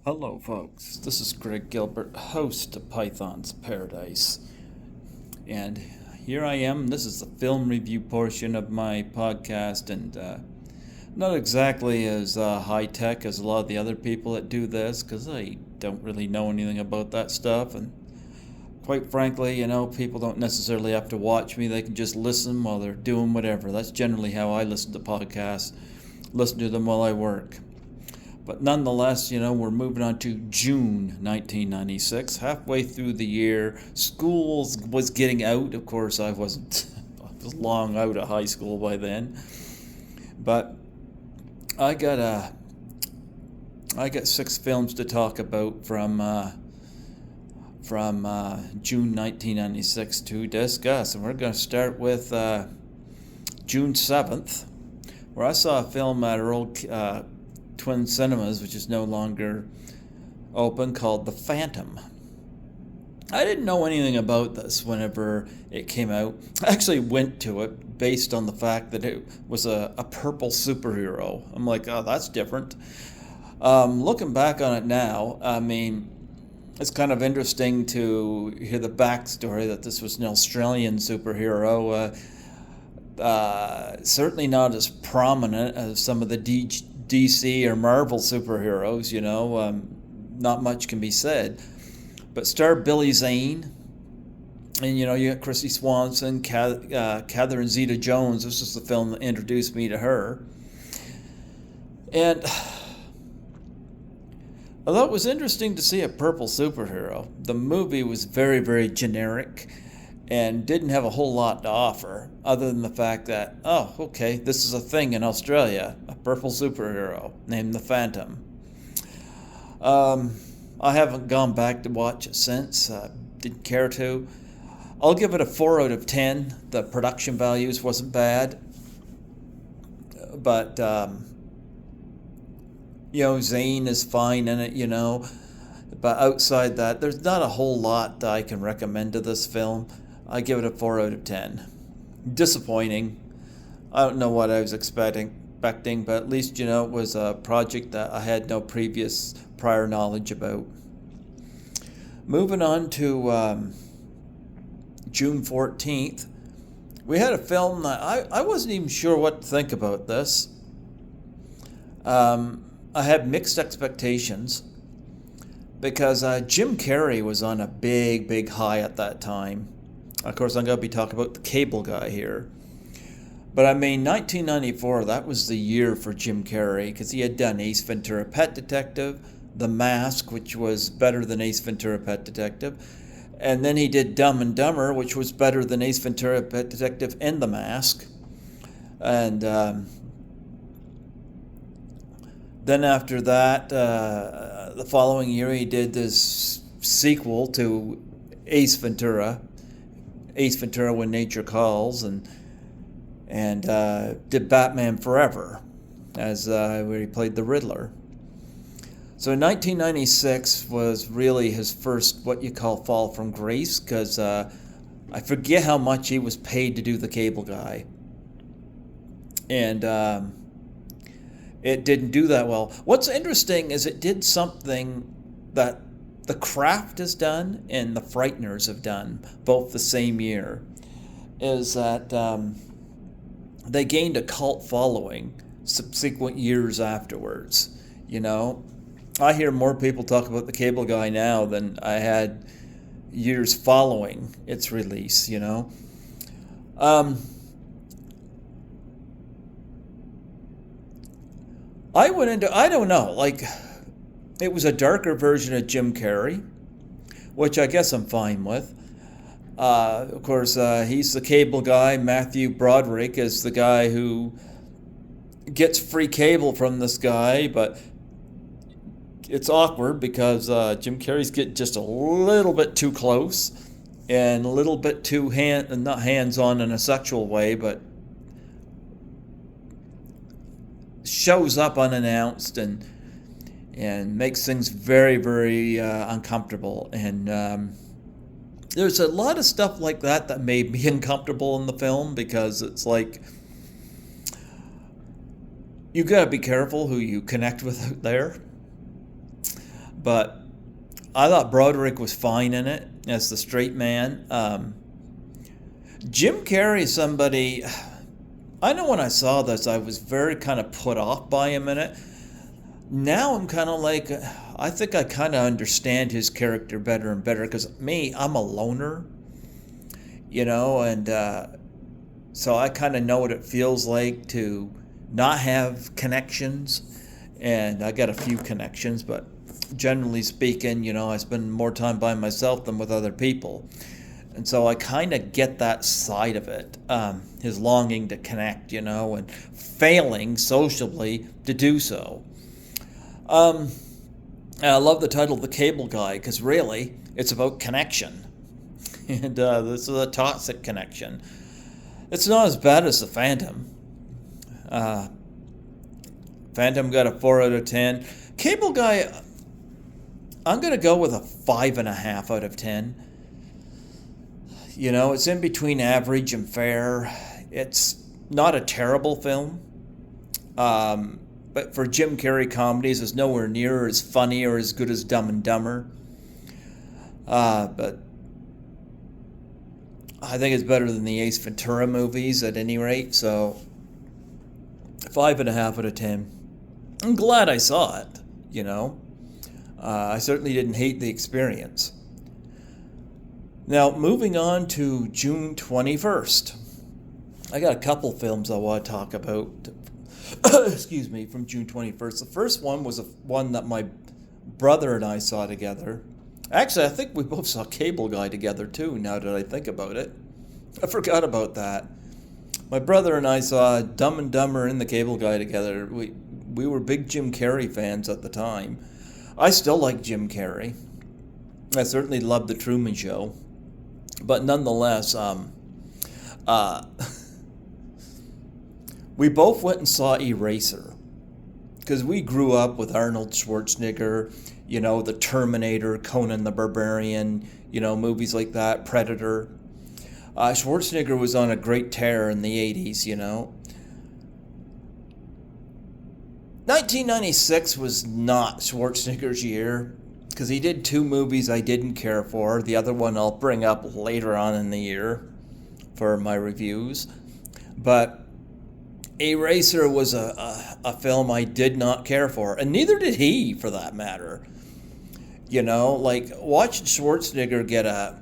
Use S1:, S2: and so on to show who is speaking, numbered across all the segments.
S1: Hello, folks. This is Greg Gilbert, host of Python's Paradise. And here I am. This is the film review portion of my podcast, and not exactly as high tech as a lot of the other people that do this, because I don't really know anything about that stuff. And quite frankly, people don't necessarily have to watch me, they can just listen while they're doing whatever. That's generally how I listen to podcasts, listen to them while I work. But nonetheless, we're moving on to June 1996, halfway through the year. School was getting out. Of course, I wasn't. I was long out of high school by then. But I got six films to talk about from June 1996 to discuss, and we're going to start with June 7th, where I saw a film at our old Twin Cinemas, which is no longer open, called The Phantom. I didn't know anything about this whenever it came out. I actually went to it based on the fact that it was a purple superhero. I'm like, oh, that's different. Looking back on it now, I mean, it's kind of interesting to hear the backstory that this was an Australian superhero. Certainly not as prominent as some of the DC or Marvel superheroes, not much can be said. But star Billy Zane, and you got Chrissy Swanson, Catherine Zeta-Jones. This is the film that introduced me to her. And although it was interesting to see a purple superhero, the movie was very, very generic and didn't have a whole lot to offer, other than the fact that, oh, okay, this is a thing in Australia, a purple superhero named the Phantom. I haven't gone back to watch it since. Didn't care to. I'll give it a 4 out of 10. The production values wasn't bad. But, Zane is fine in it, But outside that, there's not a whole lot that I can recommend to this film. I give it a 4 out of 10. Disappointing. I don't know what I was expecting, but at least, it was a project that I had no prior knowledge about. Moving on to June 14th, we had a film that I wasn't even sure what to think about this. I had mixed expectations because Jim Carrey was on a big, big high at that time. Of course, I'm going to be talking about the cable guy here. But I mean, 1994, that was the year for Jim Carrey, because he had done Ace Ventura Pet Detective, The Mask, which was better than Ace Ventura Pet Detective, and then he did Dumb and Dumber, which was better than Ace Ventura Pet Detective and The Mask. And then after that, the following year, he did this sequel to Ace Ventura When Nature Calls, and did Batman Forever, as where he played the Riddler. So 1996 was really his first what you call fall from grace, because I forget how much he was paid to do the cable guy, and it didn't do that well. What's interesting is it did something that The Craft has done and The Frighteners have done both the same year, is that they gained a cult following subsequent years afterwards. I hear more people talk about the cable guy now than I had years following its release. I don't know, like, it was a darker version of Jim Carrey, which I guess I'm fine with. Of course, he's the cable guy. Matthew Broderick is the guy who gets free cable from this guy, but it's awkward because Jim Carrey's getting just a little bit too close and a little bit too not hands-on in a sexual way, but shows up unannounced and makes things very, very uncomfortable. And there's a lot of stuff like that made me uncomfortable in the film, because it's like, you got to be careful who you connect with out there. But I thought Broderick was fine in it as the straight man. Jim Carrey is somebody, I know when I saw this, I was very kind of put off by him in it. Now I'm kind of like, I think I kind of understand his character better and better, because me, I'm a loner, and so I kind of know what it feels like to not have connections. And I got a few connections, but generally speaking, I spend more time by myself than with other people. And so I kind of get that side of it, his longing to connect, and failing socially to do so. I love the title The Cable Guy, because really, it's about connection. And this is a toxic connection. It's not as bad as The Phantom. Phantom got a 4 out of 10. Cable Guy, I'm going to go with a 5.5 out of 10. It's in between average and fair. It's not a terrible film. But for Jim Carrey comedies, it's nowhere near as funny or as good as Dumb and Dumber. But I think it's better than the Ace Ventura movies at any rate. So 5.5 out of 10. I'm glad I saw it, I certainly didn't hate the experience. Now, moving on to June 21st. I got a couple films I want to talk about, excuse me, from June 21st. The first one was one that my brother and I saw together. Actually, I think we both saw Cable Guy together too, now that I think about it. I forgot about that. My brother and I saw Dumb and Dumber and the Cable Guy together. We were big Jim Carrey fans at the time. I still like Jim Carrey. I certainly love The Truman Show. But nonetheless, we both went and saw Eraser. Because we grew up with Arnold Schwarzenegger, The Terminator, Conan the Barbarian, movies like that, Predator. Schwarzenegger was on a great tear in the 80s, 1996 was not Schwarzenegger's year, because he did 2 movies I didn't care for. The other one I'll bring up later on in the year for my reviews. But Eraser was a film I did not care for, and neither did he, for that matter. Like watching Schwarzenegger get a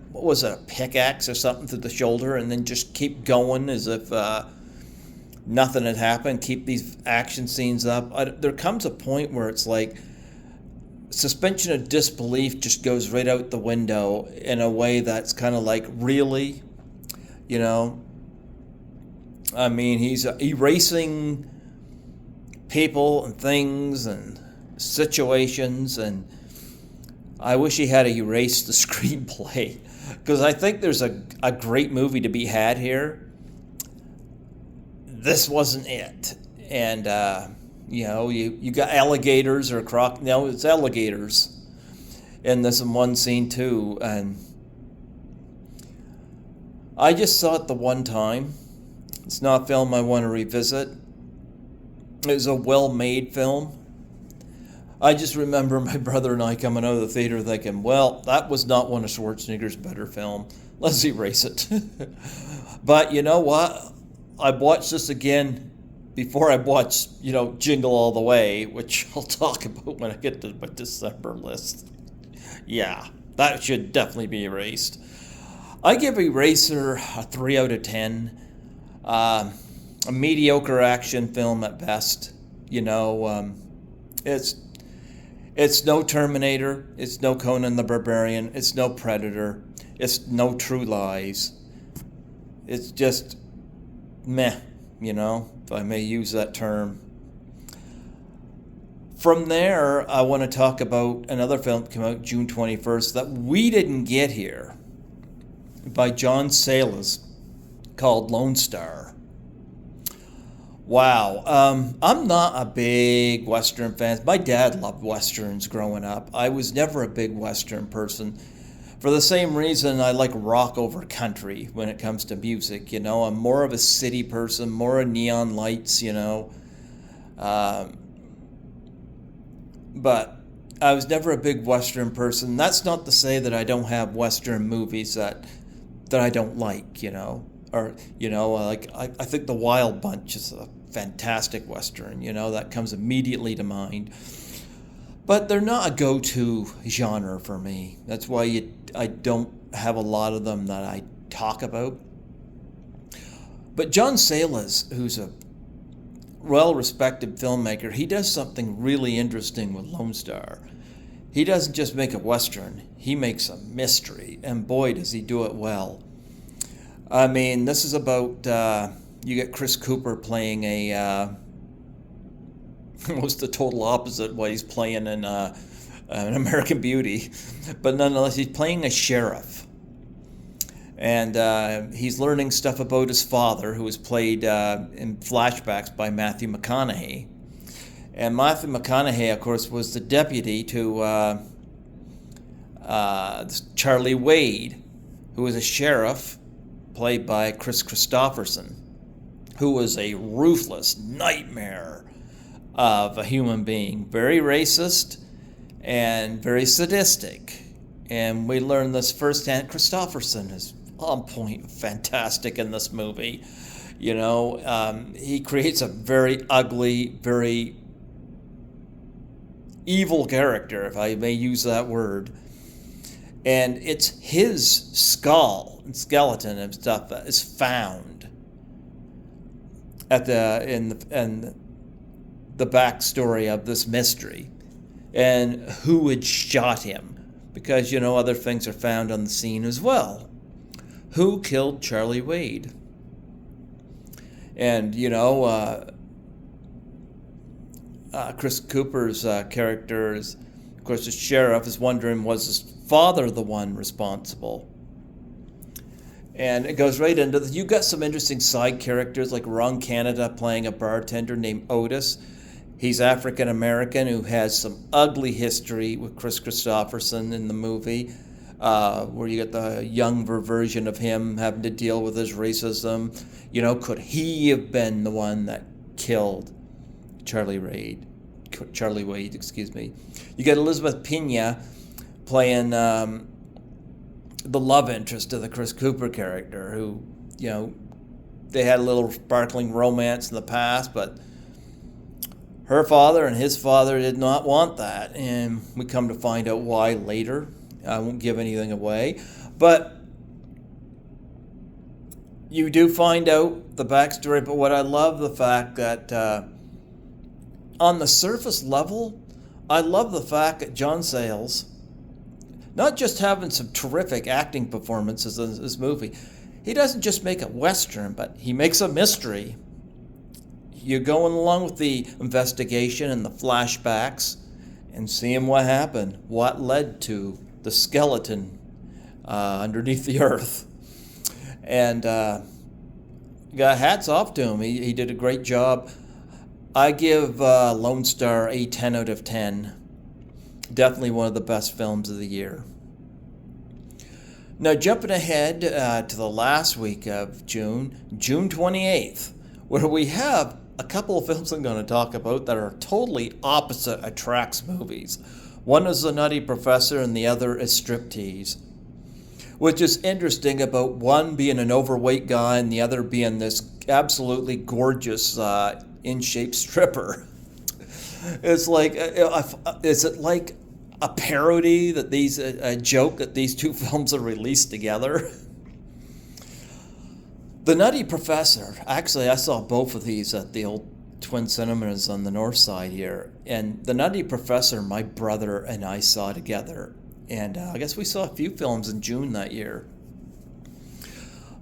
S1: pickaxe or something to the shoulder and then just keep going as if nothing had happened, keep these action scenes up. There comes a point where it's like suspension of disbelief just goes right out the window in a way that's kind of like, really? I mean, he's erasing people and things and situations, and I wish he had erased the screenplay, because I think there's a great movie to be had here. This wasn't it. And, you got alligators or it's alligators in this in one scene too. And I just saw it the one time. It's not a film I want to revisit. It was a well-made film. I just remember my brother and I coming out of the theater thinking, well, that was not one of Schwarzenegger's better films. Let's erase it. But you know what? I watched this again before I watched, Jingle All the Way, which I'll talk about when I get to my December list. Yeah, that should definitely be erased. I give Eraser a 3 out of 10. A mediocre action film at best. It's no Terminator. It's no Conan the Barbarian. It's no Predator. It's no True Lies. It's just meh, if I may use that term. From there, I want to talk about another film that came out June 21st that we didn't get here, by John Sayles, called Lone Star. Wow. I'm not a big Western fan. My dad loved Westerns growing up. I was never a big Western person. For the same reason I like rock over country when it comes to music, I'm more of a city person, more of neon lights, But I was never a big Western person. That's not to say that I don't have Western movies that I don't like, or like I think The Wild Bunch is a fantastic Western, that comes immediately to mind. But they're not a go-to genre for me. That's why I don't have a lot of them that I talk about. But John Sayles, who's a well-respected filmmaker, he does something really interesting with Lone Star. He doesn't just make a Western, he makes a mystery, and boy, does he do it well. I mean, this is about, you get Chris Cooper playing almost the total opposite what he's playing in an American Beauty, but nonetheless, he's playing a sheriff. And he's learning stuff about his father, who was played in flashbacks by Matthew McConaughey. And Matthew McConaughey, of course, was the deputy to Charlie Wade, who was a sheriff, played by Chris Christopherson, who was a ruthless nightmare of a human being, very racist and very sadistic. And we learn this firsthand. Christopherson is on point, fantastic in this movie. He creates a very ugly, very evil character, if I may use that word. And it's his skull and skeleton and stuff that is found in the backstory of this mystery, and who had shot him, because other things are found on the scene as well. Who killed Charlie Wade? And Chris Cooper's character is, of course, the sheriff is wondering, was his father the one responsible? And it goes right into you got some interesting side characters like Ron Canada playing a bartender named Otis. He's African American who has some ugly history with Chris Christopherson in the movie, where you get the younger version of him having to deal with his racism. Could he have been the one that killed Charlie Wade? You get Elizabeth Pena playing the love interest of the Chris Cooper character, who, they had a little sparkling romance in the past, but her father and his father did not want that, and we come to find out why later. I won't give anything away, but you do find out the backstory. But what I love the fact that on the surface level, I love the fact that John Sayles, not just having some terrific acting performances in this movie, he doesn't just make a Western, but he makes a mystery. You're going along with the investigation and the flashbacks and seeing what happened, what led to the skeleton underneath the earth. And got hats off to him. He did a great job. I give Lone Star a 10 out of 10. Definitely one of the best films of the year. Now, jumping ahead to the last week of June 28th, where we have a couple of films I'm going to talk about that are totally opposite attracts movies. One is The Nutty Professor and the other is Striptease, which is interesting about one being an overweight guy and the other being this absolutely gorgeous in-shape stripper. It's like, is it like a parody that a joke that these two films are released together? The Nutty Professor, actually I saw both of these at the old Twin Cinemas on the north side here. And The Nutty Professor, my brother and I saw together. And I guess we saw a few films in June that year.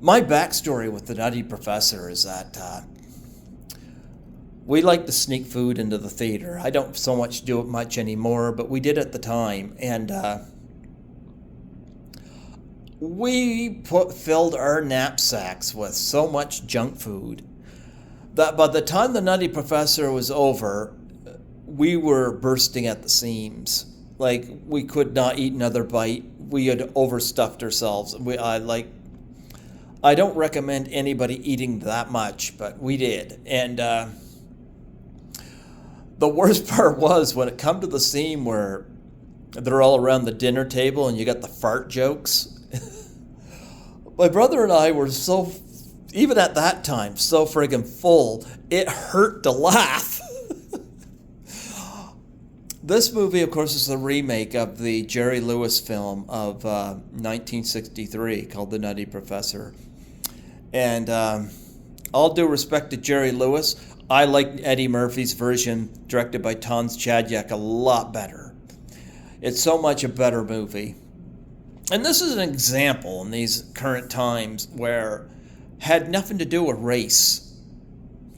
S1: My backstory with The Nutty Professor is that we like to sneak food into the theater. I don't so much do it much anymore, but we did at the time. And we filled our knapsacks with so much junk food that by the time The Nutty Professor was over, we were bursting at the seams. Like, we could not eat another bite. We had overstuffed ourselves. I don't recommend anybody eating that much, but we did. And the worst part was when it come to the scene where They're all around the dinner table and you got the fart jokes. My brother and I were so, even at that time, so friggin' full, it hurt to laugh. This movie, of course, is a remake of the Jerry Lewis film of 1963 called The Nutty Professor. And all due respect to Jerry Lewis, I like Eddie Murphy's version directed by Tom Chadwick a lot better. It's so much a better movie. And this is an example in these current times where had nothing to do with race.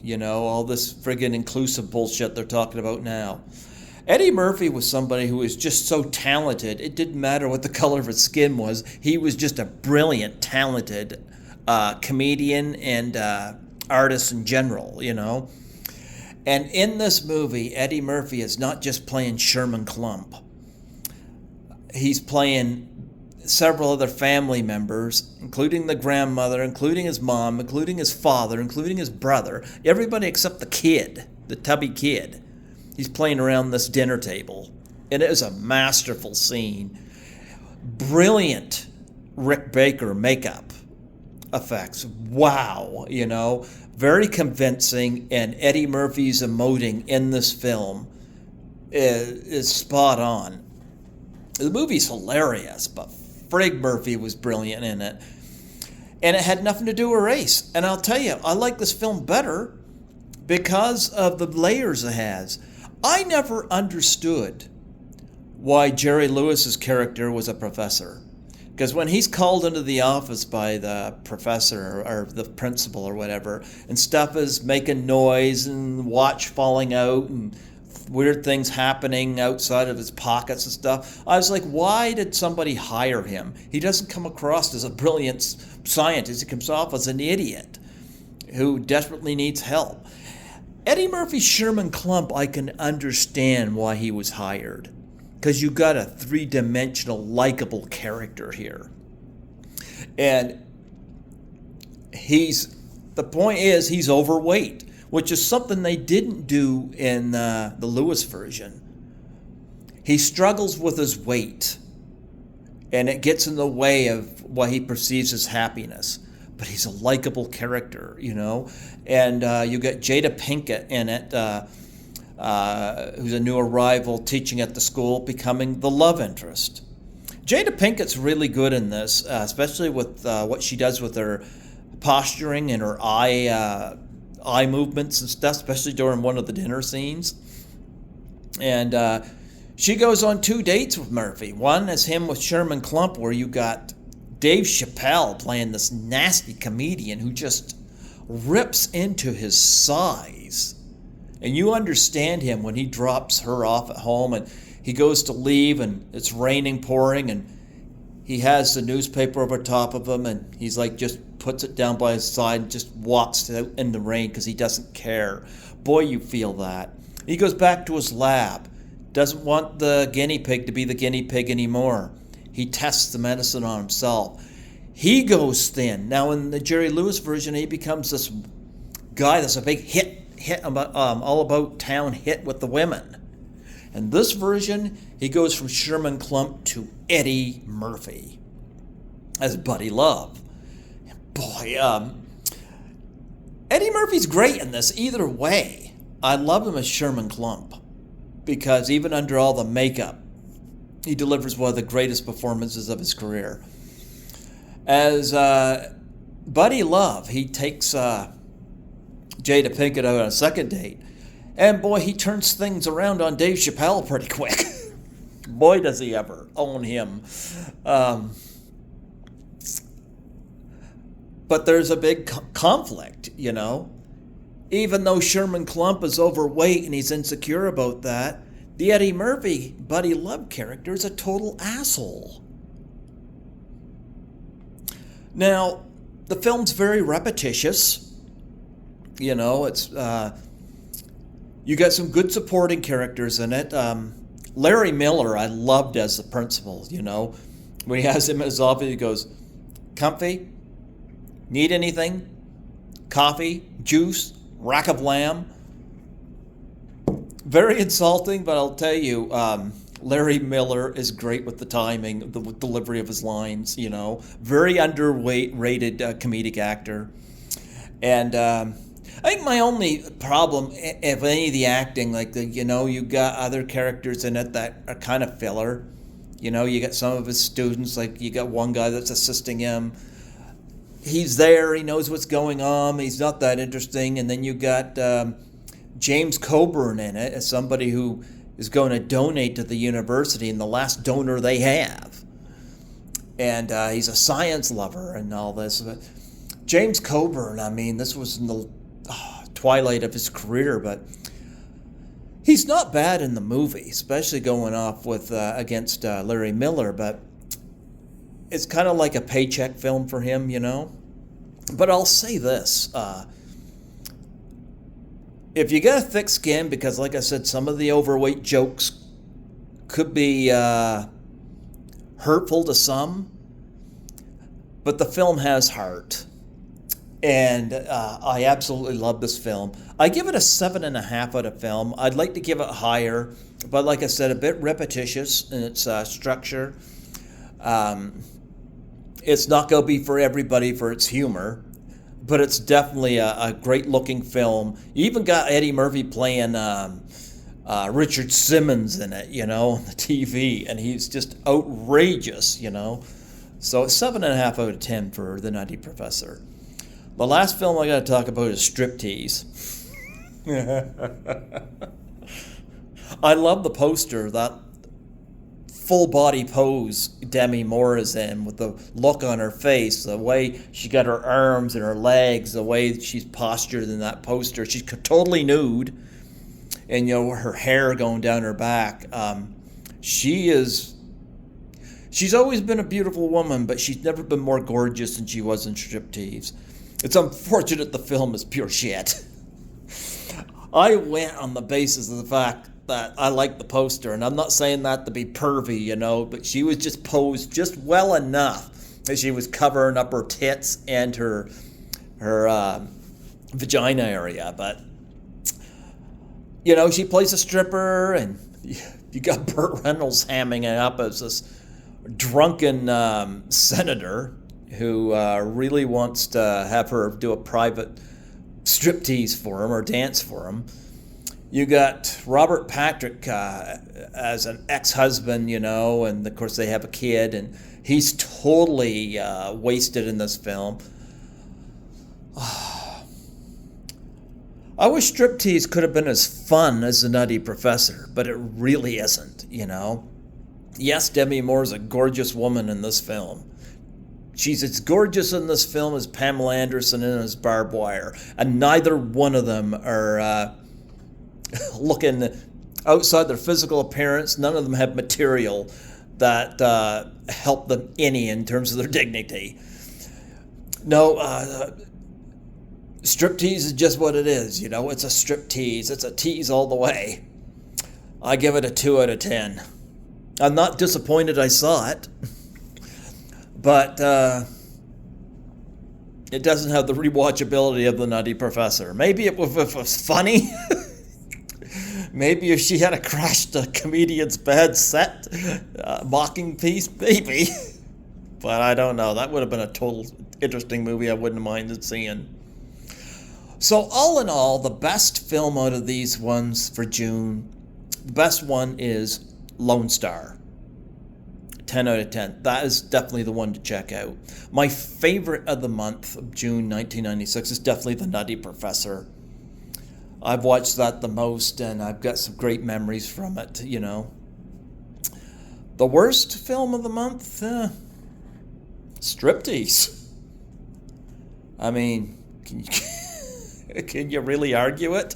S1: You know, all this friggin' inclusive bullshit they're talking about now. Eddie Murphy was somebody who was just so talented. It didn't matter what the color of his skin was. He was just a brilliant, talented comedian and artist in general, you know. And in this movie, Eddie Murphy is not just playing Sherman Klump. He's playing several other family members, including the grandmother, including his mom, including his father, including his brother, everybody except the kid, the tubby kid. He's playing around this dinner table. And it is a masterful scene. Brilliant Rick Baker makeup effects. Wow, you know, very convincing. And Eddie Murphy's emoting in this film is spot on. The movie's hilarious, but Frig Murphy was brilliant in it. And it had nothing to do with race. And I'll tell you, I like this film better because of the layers it has. I never understood why Jerry Lewis's character was a professor. Because when he's called into the office by the professor or the principal or whatever, and stuff is making noise and watch falling out and weird things happening outside of his pockets and stuff, I was like, why did somebody hire him? He doesn't come across as a brilliant scientist. He comes off as an idiot who desperately needs help. Eddie Murphy's Sherman Klump, I can understand why he was hired. Because you got a three-dimensional, likable character here. And the point is, he's overweight, which is something they didn't do in the Lewis version. He struggles with his weight, and it gets in the way of what he perceives as happiness. But he's a likable character, you know. And you get Jada Pinkett in it, who's a new arrival teaching at the school, becoming the love interest. Jada Pinkett's really good in this, especially with what she does with her posturing and her eye movements and stuff, especially during one of the dinner scenes. And she goes on 2 dates with Murphy. One is him with Sherman Klump, where you got Dave Chappelle playing this nasty comedian who just rips into his size. And you understand him when he drops her off at home and he goes to leave and it's raining, pouring, and he has the newspaper over top of him and he's like just puts it down by his side and just walks out in the rain because he doesn't care. Boy, you feel that. He goes back to his lab. Doesn't want the guinea pig to be the guinea pig anymore. He tests the medicine on himself. He goes thin. Now in the Jerry Lewis version, he becomes this guy that's a big hit all about town hit with the women. And this version, he goes from Sherman Klump to Eddie Murphy as Buddy Love. Boy, Eddie Murphy's great in this either way. I love him as Sherman Klump because even under all the makeup, he delivers one of the greatest performances of his career. As Buddy Love, he takes Jada Pinkett out on a second date. And boy, he turns things around on Dave Chappelle pretty quick. Boy, does he ever own him. But there's a big conflict, you know. Even though Sherman Klump is overweight and he's insecure about that, the Eddie Murphy Buddy Love character is a total asshole. Now, the film's very repetitious. You know, it's you got some good supporting characters in it. Larry Miller, I loved as the principal, you know. When he has him in his office, he goes, "Comfy? Need anything? Coffee? Juice? Rack of lamb?" Very insulting, but I'll tell you, Larry Miller is great with the timing, the delivery of his lines, Very underrated comedic actor. And I think my only problem, if any of the acting, you got other characters in it that are kind of filler. You got some of his students, like you got one guy that's assisting him. He's there, he knows what's going on, he's not that interesting. And then you got James Coburn in it as somebody who is going to donate to the university and the last donor they have. And he's a science lover and all this. But James Coburn, this was in the twilight of his career, but he's not bad in the movie, especially going off with against Larry Miller, but it's kind of like a paycheck film for him, But I'll say this. If you got a thick skin, because like I said, some of the overweight jokes could be hurtful to some, but the film has heart. And I absolutely love this film. I give it a 7.5 out of film. I'd like to give it higher, but like I said, a bit repetitious in its structure. It's not going to be for everybody for its humor, but it's definitely a great-looking film. You even got Eddie Murphy playing Richard Simmons in it, on the TV, and he's just outrageous, So it's 7.5 out of 10 for The Nutty Professor. The last film I got to talk about is Striptease. I love the poster, that full body pose Demi Moore is in, with the look on her face, the way she got her arms and her legs, the way she's postured in that poster. She's totally nude, and her hair going down her back. She's always been a beautiful woman, but she's never been more gorgeous than she was in Striptease. It's unfortunate the film is pure shit. I went on the basis of the fact that I like the poster, and I'm not saying that to be pervy, but she was just posed just well enough that she was covering up her tits and her vagina area. But she plays a stripper, and you got Burt Reynolds hamming it up as this drunken senator who really wants to have her do a private striptease for him or dance for him. You got Robert Patrick as an ex-husband, and of course they have a kid, and he's totally wasted in this film. I wish Striptease could have been as fun as The Nutty Professor, but it really isn't, Yes, Demi Moore's a gorgeous woman in this film. She's as gorgeous in this film as Pamela Anderson and as Barbed Wire, and neither one of them are looking outside their physical appearance. None of them have material that help them any in terms of their dignity. No, Striptease is just what it is, It's a striptease. It's a tease all the way. I give it a 2 out of 10. I'm not disappointed I saw it. But it doesn't have the rewatchability of The Nutty Professor. Maybe if it was funny. Maybe if she had crashed a comedian's bad set, mocking piece, maybe. But I don't know. That would have been a total interesting movie I wouldn't have minded seeing. So all in all, the best film out of these ones for June, the best one is Lone Star. 10 out of 10. That is definitely the one to check out. My favorite of the month of June 1996 is definitely The Nutty Professor. I've watched that the most, and I've got some great memories from it, The worst film of the month? Striptease. Can you really argue it?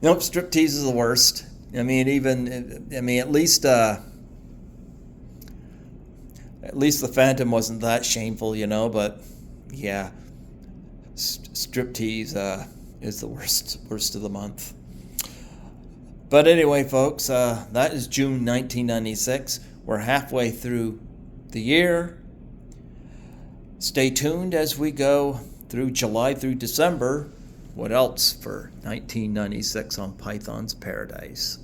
S1: Nope, Striptease is the worst. At least the Phantom wasn't that shameful, but yeah, Striptease is the worst of the month. But anyway, folks, that is June 1996. We're halfway through the year. Stay tuned as we go through July through December. What else for 1996 on Python's Paradise?